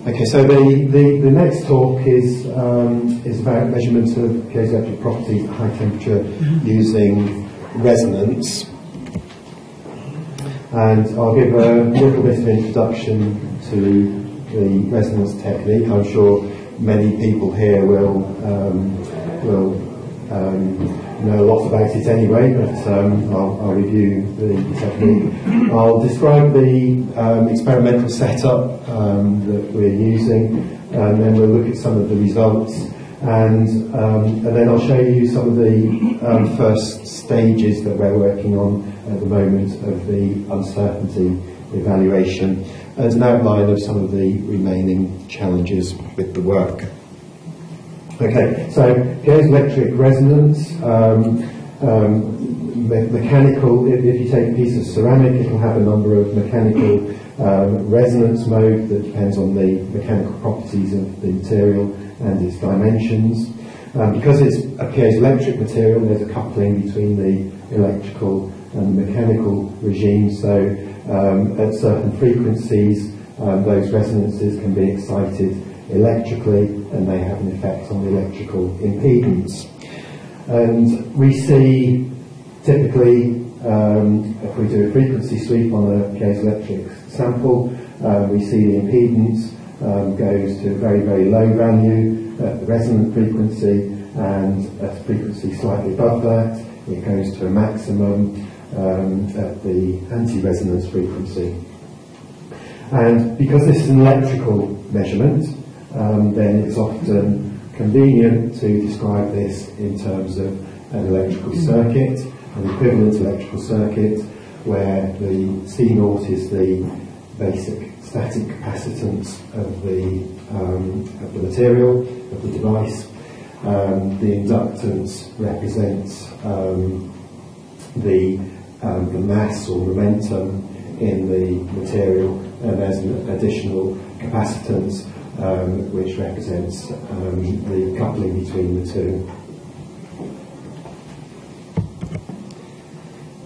Okay, so the next talk is about measurement of piezoelectric properties at high temperature using resonance. And I'll give a little bit of introduction to the resonance technique. I'm sure many people here will know a lot about it anyway, but I'll review the technique. I'll describe the experimental setup that we're using, and then we'll look at some of the results, and then I'll show you some of the first stages that we're working on at the moment of the uncertainty evaluation, as an outline of some of the remaining challenges with the work. Okay, so piezoelectric resonance, mechanical, if you take a piece of ceramic, it will have a number of mechanical resonance mode that depends on the mechanical properties of the material and its dimensions. Because it's a piezoelectric material, there's a coupling between the electrical and mechanical regime, so at certain frequencies those resonances can be excited electrically, and they have an effect on the electrical impedance. And we see typically, if we do a frequency sweep on a piezoelectric sample, we see the impedance goes to a very, very low value at the resonant frequency, and at a frequency slightly above that, it goes to a maximum at the anti-resonance frequency. And because this is an electrical measurement, then it's often convenient to describe this in terms of an electrical circuit, an equivalent electrical circuit, where the C0 is the basic static capacitance of the material, of the device. The inductance represents the mass or momentum in the material, and there's an additional capacitance which represents the coupling between the two.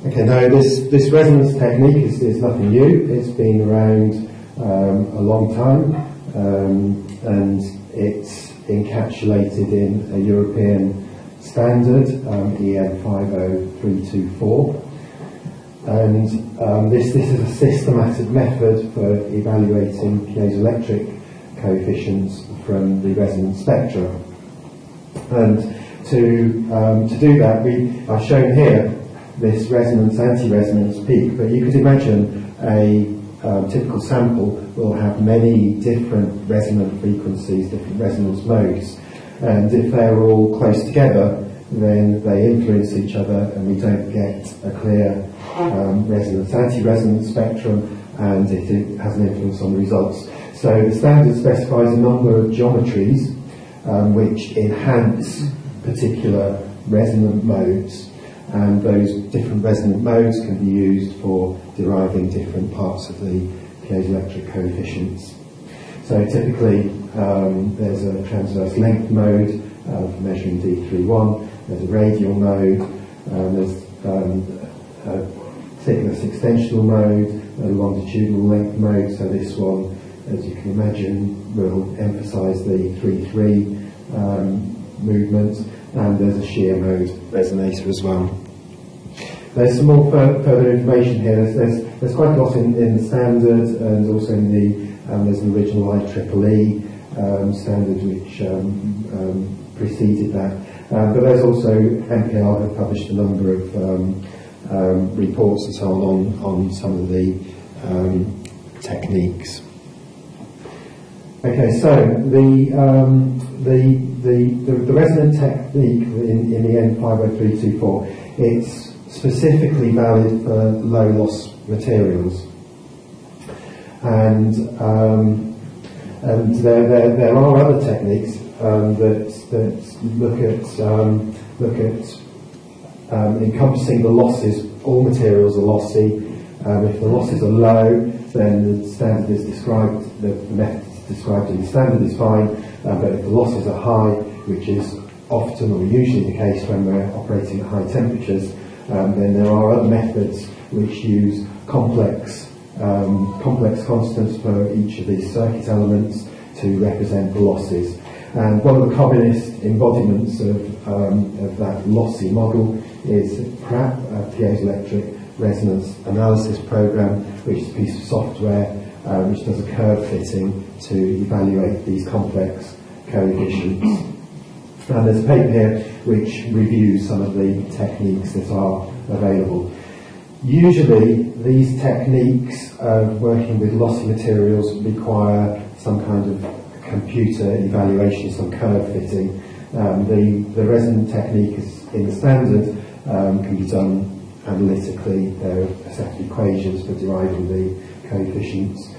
Okay, now this resonance technique is nothing new. It's been around a long time, and it's encapsulated in a European standard, EN 50324. And this is a systematic method for evaluating piezoelectric coefficients from the resonance spectra. And to do that, I've shown here this resonance anti-resonance peak, but you could imagine a typical sample will have many different resonant frequencies, different resonance modes, and if they're all close together, then they influence each other, and we don't get a clear resonance anti-resonance spectrum, and it has an influence on the results. So the standard specifies a number of geometries which enhance particular resonant modes, and those different resonant modes can be used for deriving different parts of the piezoelectric coefficients. So typically there's a transverse length mode for measuring D31, there's a radial mode, there's a thickness extensional mode, a longitudinal length mode, so this one, as you can imagine, will emphasise the 3-3 movement, and there's a shear mode resonator as well. There's some more further information here. There's quite a lot in the standard, and also in there's an original IEEE standard which preceded that. But there's also NPLO have published a number of reports and so on some of the techniques. Okay, so the resonant technique in the N50324, it's specifically valid for low loss materials, and there are other techniques that look at encompassing the losses. All materials are lossy. If the losses are low, then the standard is described, the method described in the standard is fine, but if the losses are high, which is often or usually the case when we're operating at high temperatures, then there are other methods which use complex constants for each of these circuit elements, to represent the losses. And one of the commonest embodiments of that lossy model is PRAP, Piezoelectric Resonance Analysis Program, which is a piece of software which does a curve fitting to evaluate these complex coefficients. And there's a paper here which reviews some of the techniques that are available. Usually these techniques of working with lossy materials require some kind of computer evaluation, some curve fitting. The resonant technique is in the standard, can be done analytically. There are a set of equations for deriving the coefficients.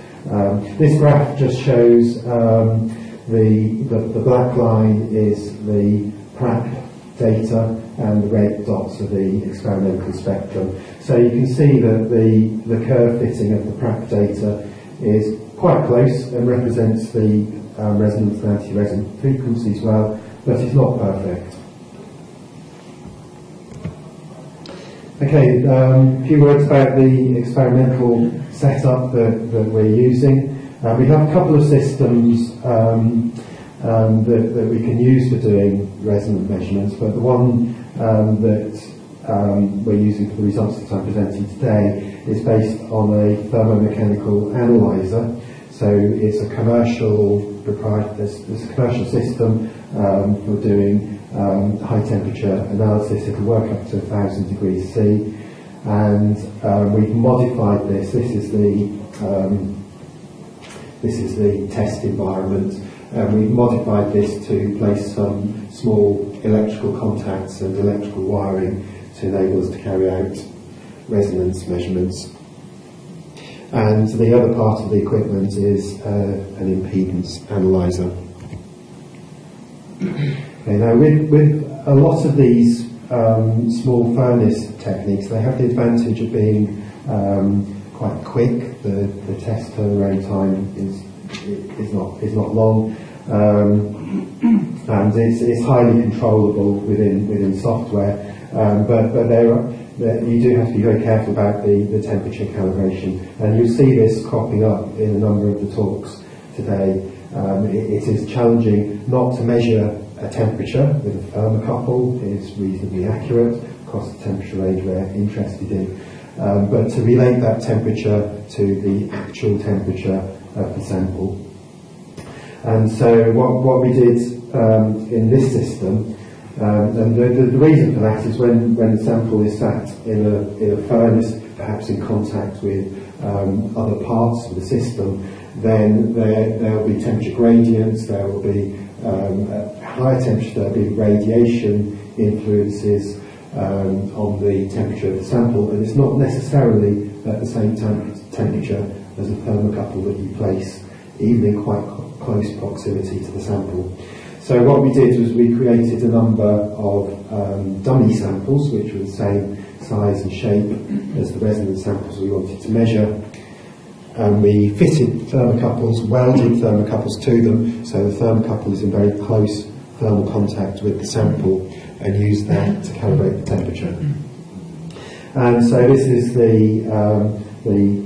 This graph just shows the black line is the PRAP data and the red dots are the experimental spectrum. So you can see that the curve fitting of the PRAP data is quite close and represents the resonance and anti-resonant frequencies well, but it's not perfect. Okay, a few words about the experimental setup that we're using. We have a couple of systems that we can use for doing resonant measurements, but the one that we're using for the results that I'm presenting today is based on a thermomechanical analyzer. So it's a commercial system for doing high temperature analysis. It'll work up to 1000 degrees C, and we've modified this. This is the test environment. We've modified this to place some small electrical contacts and electrical wiring to enable us to carry out resonance measurements. And the other part of the equipment is an impedance analyzer. Okay, now with a lot of these small furnace techniques, they have the advantage of being quite quick. The test turnaround time is not long, and it's highly controllable within software. But you do have to be very careful about the temperature calibration, and you'll see this cropping up in a number of the talks today. It is challenging not to measure a temperature with a thermocouple. It's reasonably accurate across the temperature range we're interested in, but to relate that temperature to the actual temperature of the sample. And so what we did in this system, and the reason for that is when the sample is sat in a furnace, perhaps in contact with other parts of the system, then there will be temperature gradients, there will be at higher temperature, there will be radiation influences on the temperature of the sample, and it's not necessarily at the same temperature as a thermocouple that you place, even in quite close proximity to the sample. So what we did was we created a number of dummy samples which were the same size and shape as the resonance samples we wanted to measure. We fitted thermocouples, welded thermocouples to them, so the thermocouple is in very close thermal contact with the sample, and used that to calibrate the temperature. And so this is the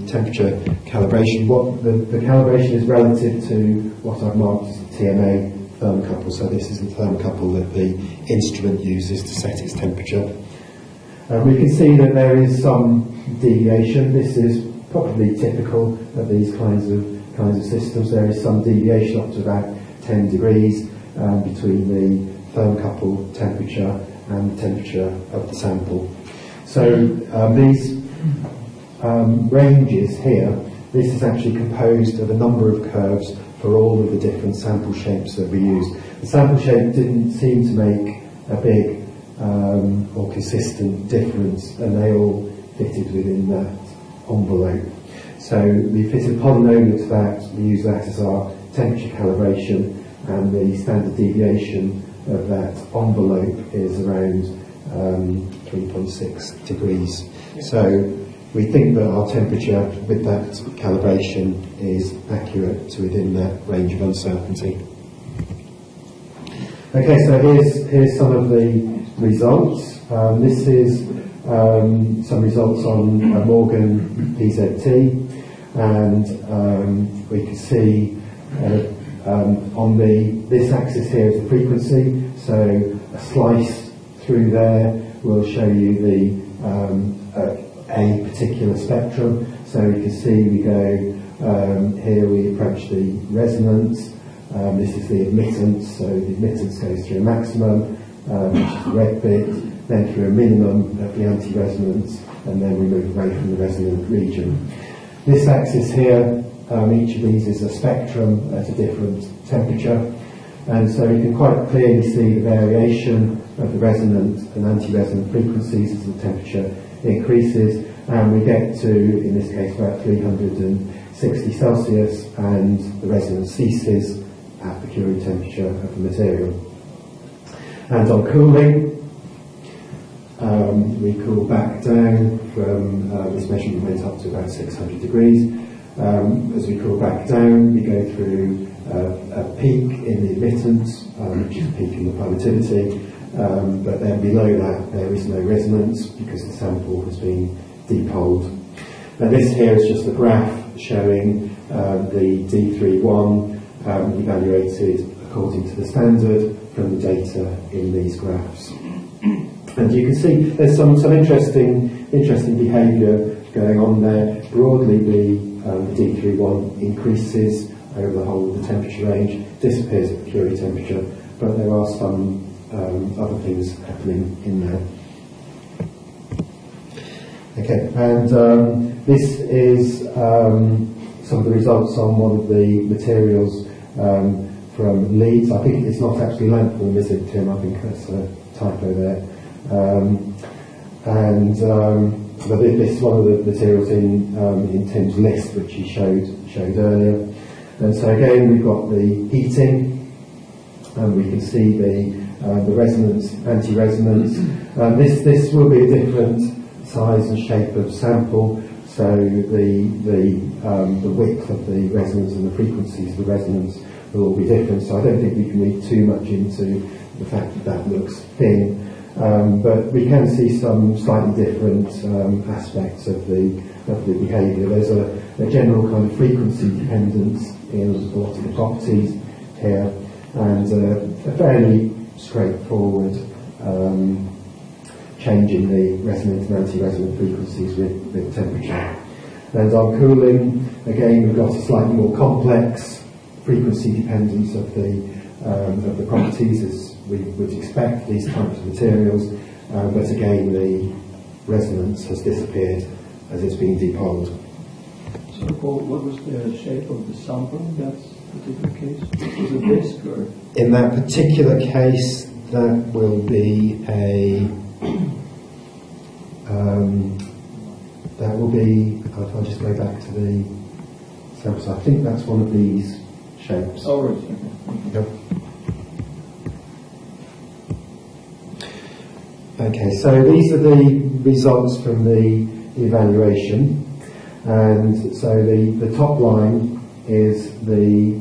temperature calibration. What the calibration is relative to what I've marked as the TMA thermocouple. So this is the thermocouple that the instrument uses to set its temperature. We can see that there is some deviation. This is probably typical of these kinds of systems. There is some deviation up to about 10 degrees between the thermocouple temperature and the temperature of the sample. So these ranges here, this is actually composed of a number of curves for all of the different sample shapes that we used. The sample shape didn't seem to make a big or consistent difference, and they all fitted within that envelope. So we fitted polynomial to that, we use that as our temperature calibration, and the standard deviation of that envelope is around 3.6 degrees. So we think that our temperature with that calibration is accurate to within that range of uncertainty. Okay, so here's some of the results. This is some results on Morgan PZT, and we can see On this axis here is the frequency, so a slice through there will show you a particular spectrum. So you can see we go here, we approach the resonance. This is the admittance, so the admittance goes through a maximum, which is the red bit, then through a minimum of the anti-resonance, and then we move away from the resonant region. This axis here, each of these is a spectrum at a different temperature, and so you can quite clearly see the variation of the resonant and anti-resonant frequencies as the temperature increases, and we get to, in this case, about 360 Celsius, and the resonance ceases at the Curie temperature of the material. And on cooling, we cool back down from, this measurement went up to about 600 degrees. As we cool back down, we go through a peak in the admittance, which is a peak in the permittivity, but then below that there is no resonance because the sample has been depoled. And this here is just a graph showing the D31 evaluated according to the standard from the data in these graphs. And you can see there's some interesting behaviour going on there. Broadly, the D31 increases over the whole of the temperature range, disappears at the Curie temperature, but there are some other things happening in there. Okay, and this is some of the results on one of the materials from Leeds. I think it's not actually Lampform, is it, Tim? I think that's a typo there. But this is one of the materials in Tim's list, which he showed earlier. And so again, we've got the heating, and we can see the resonance, anti-resonance. This will be a different size and shape of sample, so the width of the resonance and the frequencies of the resonance will all be different. So I don't think we can read too much into the fact that that looks thin. But we can see some slightly different aspects of the behaviour. There's a general kind of frequency dependence in a lot of the properties here, and a fairly straightforward change in the resonant and anti-resonant frequencies with temperature. And on cooling, again, we've got a slightly more complex frequency dependence of the properties, as we would expect these types of materials, but again the resonance has disappeared as it's been depoled. So Paul, what was the shape of the sample in that particular case? Was it a disk or? In that particular case, that will be if I just go back to the samples, I think that's one of these shapes. Oh, right. Yep. Okay, so these are the results from the evaluation, and so the top line is the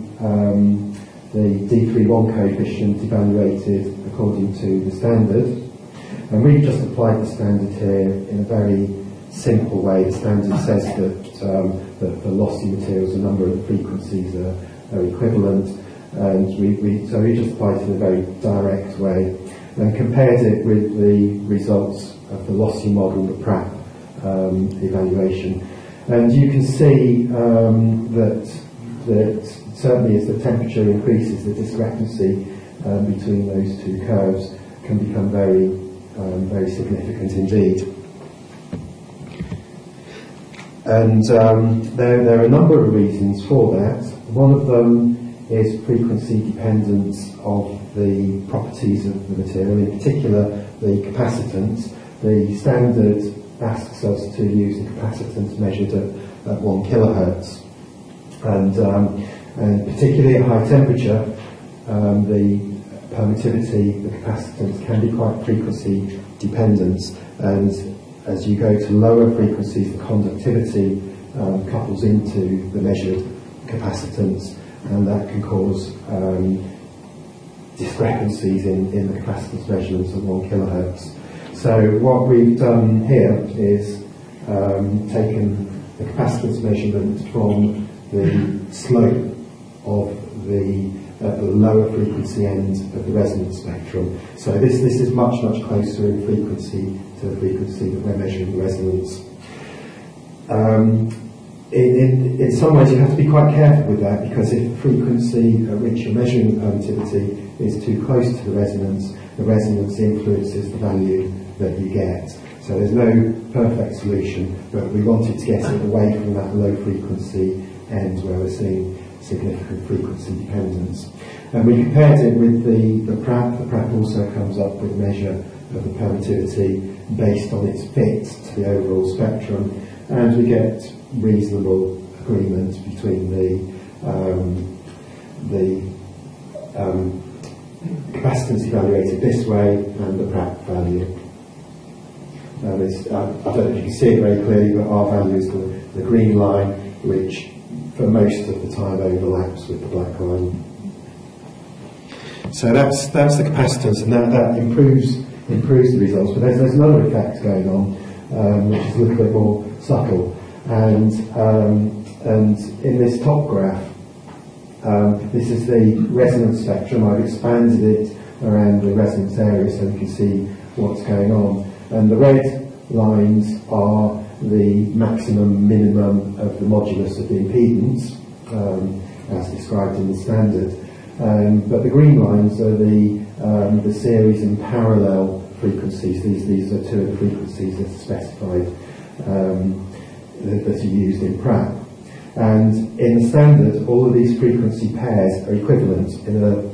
D31 coefficient evaluated according to the standard, and we've just applied the standard here in a very simple way. The standard says that for lossy materials a number of the frequencies are equivalent, and so we just applied it in a very direct way and compared it with the results of the lossy model, the Pratt evaluation. And you can see that certainly as the temperature increases, the discrepancy between those two curves can become very significant indeed. And there are a number of reasons for that. One of them is frequency dependence of the properties of the material, in particular the capacitance. The standard asks us to use the capacitance measured at 1 kilohertz, and particularly at high temperature, the permittivity, the capacitance can be quite frequency dependent, and as you go to lower frequencies, the conductivity couples into the measured capacitance, and that can cause discrepancies in the capacitance measurements at 1 kilohertz. So what we've done here is taken the capacitance measurement from the slope of the lower frequency end of the resonance spectrum. So this is much closer in frequency to the frequency that we're measuring the resonance. In some ways you have to be quite careful with that, because if the frequency at which you're measuring the permittivity is too close to the resonance influences the value that you get. So there's no perfect solution, but we wanted to get it away from that low frequency end where we're seeing significant frequency dependence. And we compared it with the PRAP. The PRAP also comes up with a measure of the permittivity based on its fit to the overall spectrum, and we get reasonable agreement between the capacitance evaluated this way and the PRAP value. I don't know if you can see it very clearly, but our value is the green line, which for most of the time overlaps with the black line. So that's the capacitance, and that improves the results. But there's another effect going on, which is a little bit more subtle. And in this top graph, this is the resonance spectrum. I've expanded it around the resonance area so you can see what's going on. And the red lines are the maximum minimum of the modulus of the impedance, as described in the standard. But the green lines are the series and parallel frequencies. These are two of the frequencies that are specified, that are used in PRAP. And in the standard, all of these frequency pairs are equivalent. In a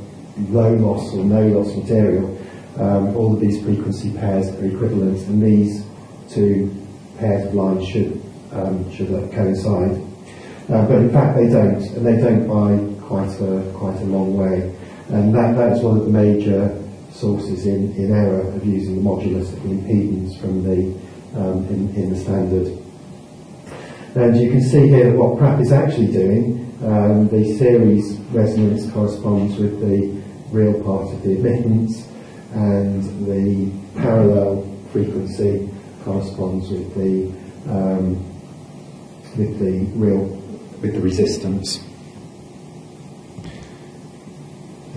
low loss or no loss material, all of these frequency pairs are equivalent, and these two pairs of lines should coincide. But in fact they don't, and they don't by quite a long way. And that's one of the major sources in error of using the modulus of the impedance from in the standard. And you can see here that what PRAP is actually doing, the series resonance corresponds with the real part of the admittance, and the parallel frequency corresponds with the resistance.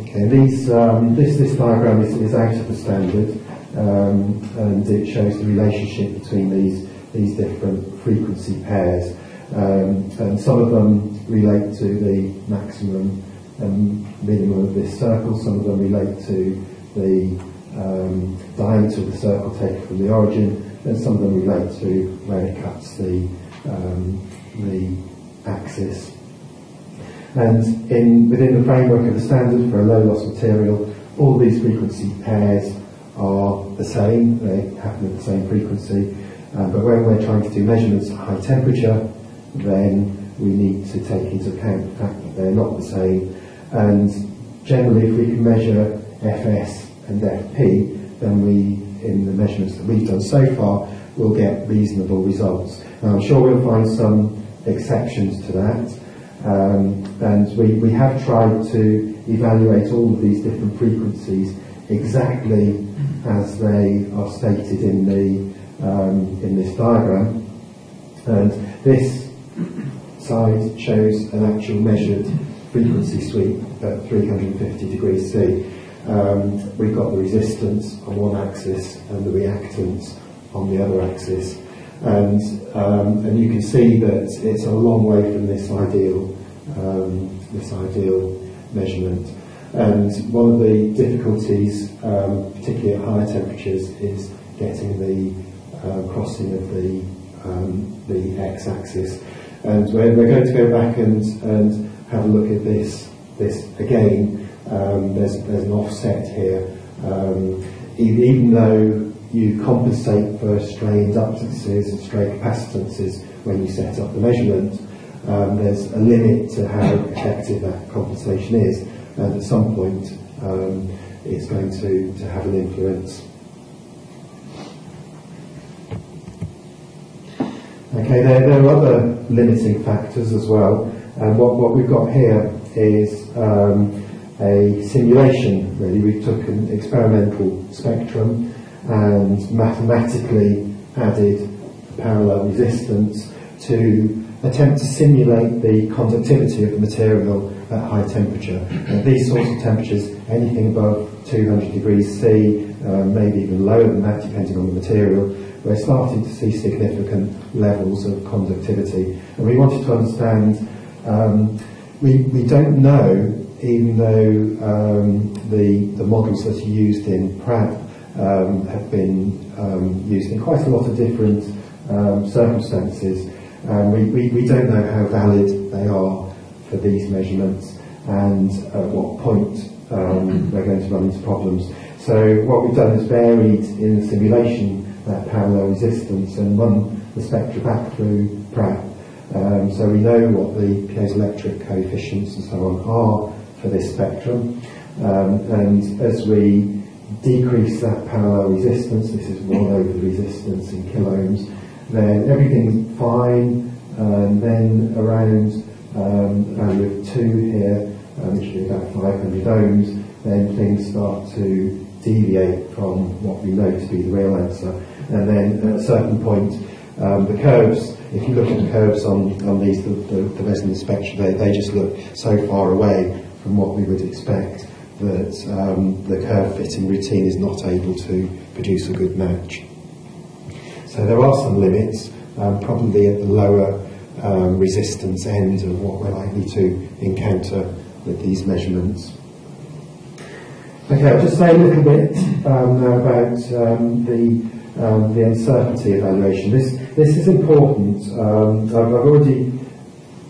Okay, this diagram is out of the standard, and it shows the relationship between these different frequency pairs, and some of them relate to the maximum and minimum of this circle. Some of them relate to the diameter of the circle taken from the origin, and some of them relate to where it cuts the axis. And within the framework of the standard for a low loss material, all these frequency pairs are the same. They happen at the same frequency. But when we're trying to do measurements at high temperature, then we need to take into account the fact that they're not the same. And generally, if we can measure Fs and Fp, then in the measurements that we've done so far, we'll get reasonable results. Now, I'm sure we'll find some exceptions to that. And we have tried to evaluate all of these different frequencies exactly as they are stated in this diagram. And this side shows an actual measured frequency sweep at 350 degrees C. We've got the resistance on one axis and the reactance on the other axis, and you can see that it's a long way from this ideal measurement. And one of the difficulties, particularly at higher temperatures, is getting the crossing of the x-axis. And we're going to go back and have a look at this again. There's an offset here. Even though you compensate for stray inductances and stray capacitances when you set up the measurement, there's a limit to how effective that compensation is, and at some point it's going to have an influence. Okay, there are other limiting factors as well, and what we've got here is a simulation, really. We took an experimental spectrum and mathematically added parallel resistance to attempt to simulate the conductivity of the material at high temperature. These sorts of temperatures, anything above 200 degrees C, maybe even lower than that depending on the material, we're starting to see significant levels of conductivity. And we wanted to understand, we don't know, even though the models that are used in PRAP have been used in quite a lot of different circumstances. We don't know how valid they are for these measurements and at what point we're going to run into problems. So what we've done is varied in the simulation that parallel resistance and run the spectra back through PRAP. So we know what the piezoelectric coefficients and so on are for this spectrum. And as we decrease that parallel resistance, this is 1 over the resistance in kiloohms, then everything's fine, and then around the value of 2 here, which would be about 500 ohms, then things start to deviate from what we know to be the real answer. And then at a certain point, the curves, if you look at the curves on these, the resonance spectra, they just look so far away from what we would expect that the curve fitting routine is not able to produce a good match. So there are some limits, probably at the lower resistance end of what we're likely to encounter with these measurements. Okay, I'll just say a little bit now about the uncertainty evaluation. This is important. I've already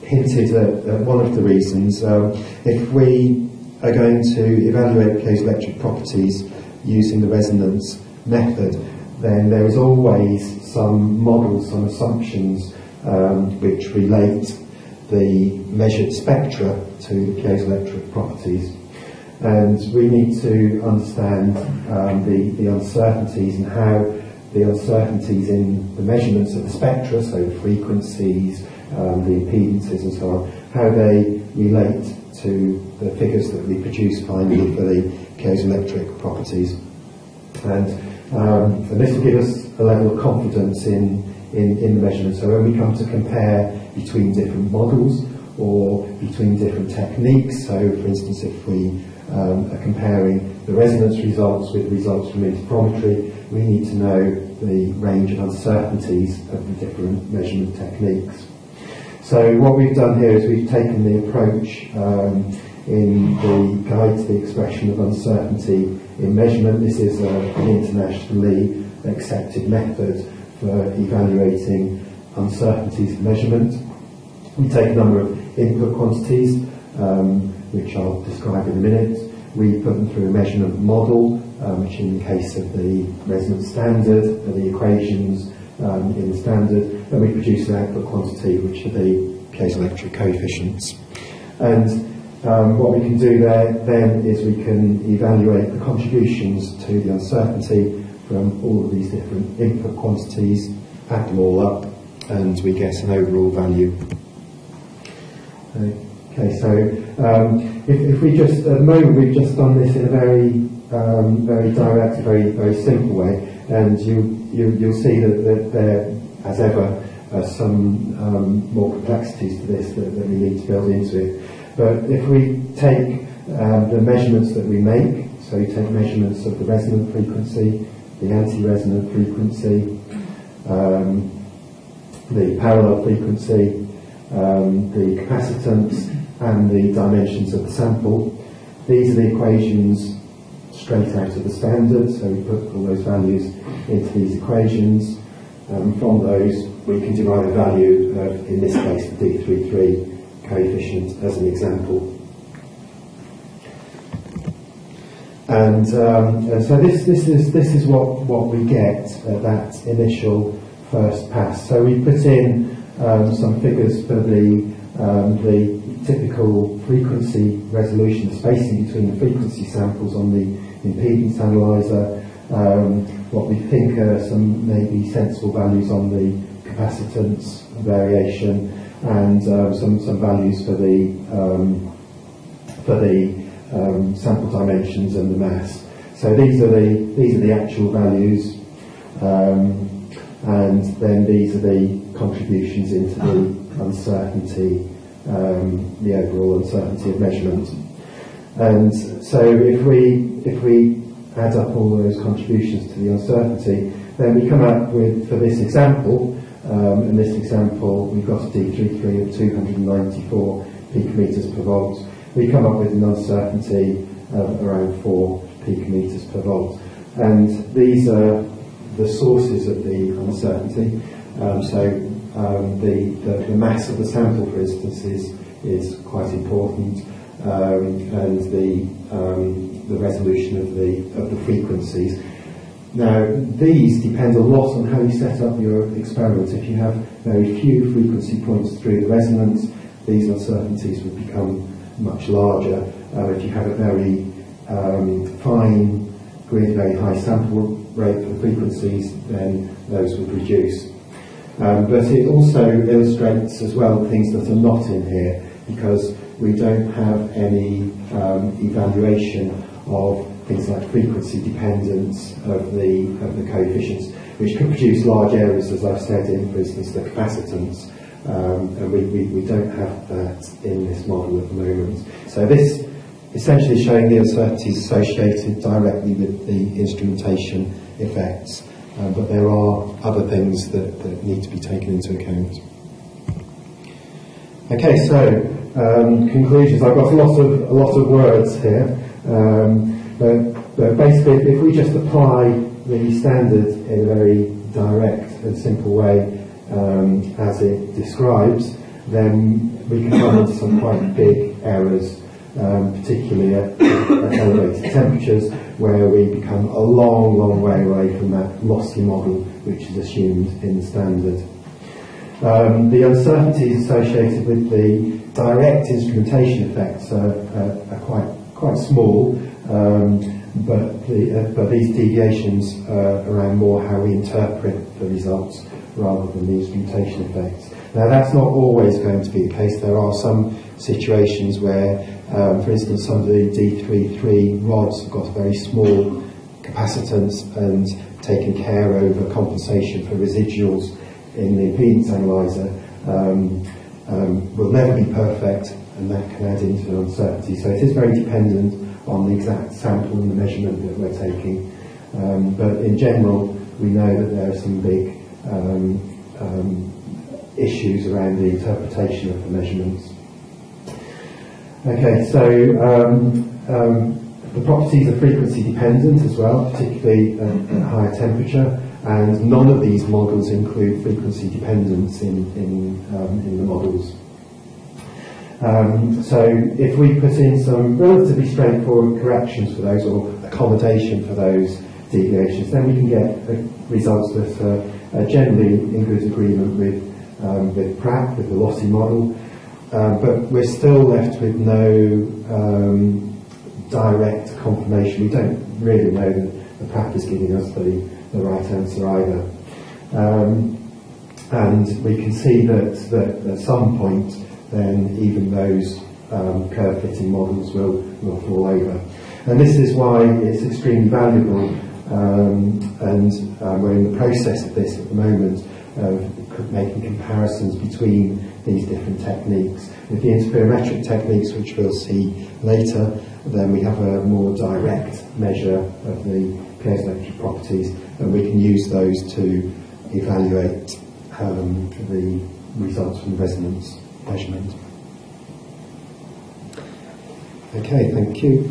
hinted at one of the reasons. If we are going to evaluate piezoelectric properties using the resonance method, then there is always some models, some assumptions which relate the measured spectra to the piezoelectric properties. And we need to understand the uncertainties and how the uncertainties in the measurements of the spectra, so the frequencies, the impedances and so on, how they relate to the figures that we produce finally for the piezoelectric properties. And this will give us a level of confidence in the measurement. So when we come to compare between different models or between different techniques, so for instance if we are comparing the resonance results with results from interferometry, we need to know the range of uncertainties of the different measurement techniques. So what we've done here is we've taken the approach in the guide to the expression of uncertainty in measurement. This is an internationally accepted method for evaluating uncertainties in measurement. We take a number of input quantities, which I'll describe in a minute. We put them through a measurement model, which in the case of the resonance standard are the equations in the standard, and we produce an output quantity, which are the piezoelectric coefficients. And what we can do there then is we can evaluate the contributions to the uncertainty from all of these different input quantities, add them all up, and we get an overall value. Okay, so if we just, at the moment we've just done this in a very direct, very simple way, and you'll see that there, as ever, are some more complexities to this that we need to build into it. But if we take the measurements that we make, so you take measurements of the resonant frequency, the anti-resonant frequency, the parallel frequency, the capacitance, and the dimensions of the sample. These are the equations straight out of the standard, so we put all those values into these equations. From those we can derive a value of, in this case, the D33 coefficient as an example. And so this is what we get at that initial first pass. So we put in some figures for the typical frequency resolution, the spacing between the frequency samples on the impedance analyzer, what we think are some maybe sensible values on the capacitance variation, and some values for the sample dimensions and the mass. So these are the actual values, and then these are the contributions into the uncertainty, the overall uncertainty of measurement. And so if we add up all those contributions to the uncertainty, then we come up with, for this example, in this example we've got a D33 of 294 picometers per volt. We come up with an uncertainty of around 4 picometers per volt. And these are the sources of the uncertainty. The mass of the sample, for instance, is quite important, and the resolution of the frequencies. Now, these depend a lot on how you set up your experiment. If you have very few frequency points through the resonance, these uncertainties would become much larger. If you have a very fine grid, very high sample rate for the frequencies, then those would reduce. But it also illustrates as well things that are not in here, because we don't have any evaluation of things like frequency dependence of the coefficients, which could produce large errors, as I've said, in, for instance, the capacitance. And we don't have that in this model at the moment. So this essentially showing the uncertainties associated directly with the instrumentation effects. But there are other things that need to be taken into account. Okay, so conclusions. I've got a lot of words here, but basically, if we just apply the standard in a very direct and simple way, as it describes, then we can run into some quite big errors, particularly at elevated temperatures, where we become a long way away from that lossy model which is assumed in the standard. The uncertainties associated with the direct instrumentation effects are quite small, but these deviations are around more how we interpret the results rather than the instrumentation effects. Now, that's not always going to be the case. There are some situations where, for instance, some of the D33 rods have got a very small capacitance and taken care over compensation for residuals in the impedance analyzer will never be perfect, and that can add into an uncertainty. So it is very dependent on the exact sample and the measurement that we're taking. But in general, we know that there are some big issues around the interpretation of the measurements. Okay, so the properties are frequency dependent as well, particularly at higher temperature, and none of these models include frequency dependence in the models. So if we put in some relatively straightforward corrections for those, or accommodation for those deviations, then we can get results that are generally in good agreement with Pratt, with the lossy model, but we're still left with no direct confirmation. We don't really know that the Pratt is giving us the right answer either. And we can see that at some point, then even those curve fitting models will fall over. And this is why it's extremely valuable, and we're in the process of this at the moment, of making comparisons between these different techniques. With the interferometric techniques, which we'll see later, then we have a more direct measure of the piezoelectric properties, and we can use those to evaluate the results from resonance measurement. Okay, thank you.